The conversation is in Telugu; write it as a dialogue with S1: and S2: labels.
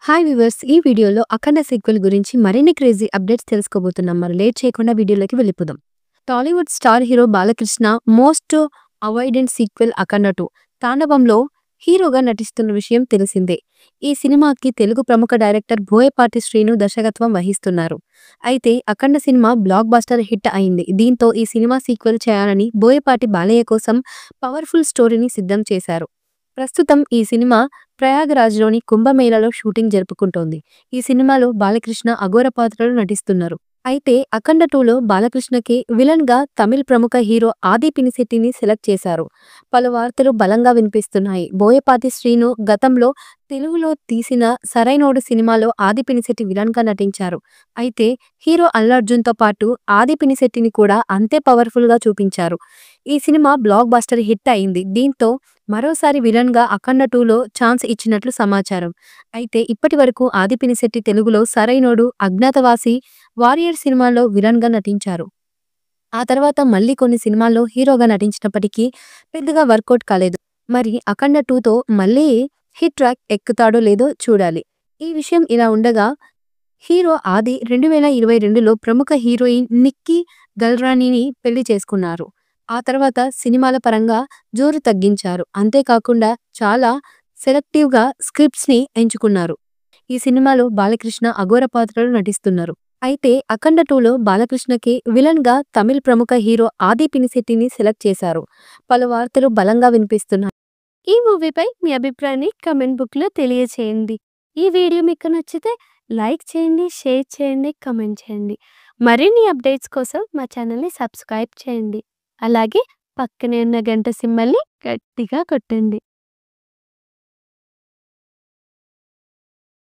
S1: హాయ్ వ్యూవర్స్, ఈ వీడియోలో అఖండ సీక్వెల్ గురించి మరిన్ని క్రేజీ అప్డేట్స్ తెలుసుకోబోతున్నాం. మరి లేట్ చేయకుండా వీడియోలోకి వెళ్ళిపోదాం. Tollywood star hero Balakrishna most avoided sequel Akhanda 2 తాండవంలో హీరోగా నటిస్తున్న విషయం తెలిసిందే. ఈ సినిమాకి తెలుగు ప్రముఖ డైరెక్టర్ బోయపాటి శ్రీను దర్శకత్వం వహిస్తున్నారు. అయితే అఖండ సినిమా బ్లాక్ బస్టర్ హిట్ అయింది. దీంతో ఈ సినిమా సీక్వెల్ చేయాలని బోయపాటి బాలయ్య కోసం పవర్ఫుల్ స్టోరీని సిద్ధం చేశారు. ప్రస్తుతం ఈ సినిమా ప్రయాగరాజ్లోని కుంభమేళాలో షూటింగ్ జరుపుకుంటోంది. ఈ సినిమాలో బాలకృష్ణ అఘోర పాత్రలో నటిస్తున్నారు. అయితే అఖండ 2లో బాలకృష్ణకి విలన్ గా తమిళ్ ప్రముఖ హీరో ఆది పినిశెట్టిని సెలెక్ట్ చేశారు. పలు వార్తలు బలంగా వినిపిస్తున్నాయి. బోయపాటి శ్రీను గతంలో తెలుగులో తీసిన సరైనోడు సినిమాలో ఆది పినిశెట్టి విలన్ గా నటించారు. అయితే హీరో అల్లు అర్జున్ తో పాటు ఆది పినిశెట్టిని కూడా అంతే పవర్ఫుల్ గా చూపించారు. ఈ సినిమా బ్లాక్ బస్టర్ హిట్ అయింది. దీంతో మరోసారి విలన్ గా అఖండ 2లో ఛాన్స్ ఇచ్చినట్లు సమాచారం. అయితే ఇప్పటి వరకు ఆది పినిశెట్టి తెలుగులో సరైనోడు, అజ్ఞాతవాసి, వారియర్ సినిమాల్లో విలన్ గా నటించారు. ఆ తర్వాత మళ్ళీ కొన్ని సినిమాల్లో హీరోగా నటించినప్పటికీ పెద్దగా వర్కౌట్ కాలేదు. మరి అఖండ 2తో మళ్ళీ హిట్ ట్రాక్ ఎక్కుతాడో లేదో చూడాలి. ఈ విషయం ఇలా ఉండగా హీరో ఆది 2022లో ప్రముఖ హీరోయిన్ నిక్కీ గల్రానీని పెళ్లి చేసుకున్నారు. ఆ తర్వాత సినిమాల పరంగా జోరు తగ్గించారు. అంతేకాకుండా చాలా సెలెక్టివ్గా స్క్రిప్ట్స్ని ఎంచుకున్నారు. ఈ సినిమాలో బాలకృష్ణ అఘోర పాత్రలో నటిస్తున్నారు. అయితే అఖండ 2లో బాలకృష్ణకి విలన్ గా తమిళ్ ప్రముఖ హీరో ఆది పినిశెట్టిని సెలెక్ట్ చేశారు. పలు వార్తలు బలంగా వినిపిస్తున్నాయి. ఈ మూవీపై మీ అభిప్రాయాన్ని కమెంట్ బుక్లో తెలియచేయండి. ఈ వీడియో మీకు నచ్చితే లైక్ చేయండి, షేర్ చేయండి, కమెంట్ చేయండి. మరిన్ని అప్డేట్స్ కోసం మా ఛానల్ని సబ్స్క్రైబ్ చేయండి. అలాగే పక్కనే ఉన్న గంట సింబల్ని గట్టిగా కొట్టండి.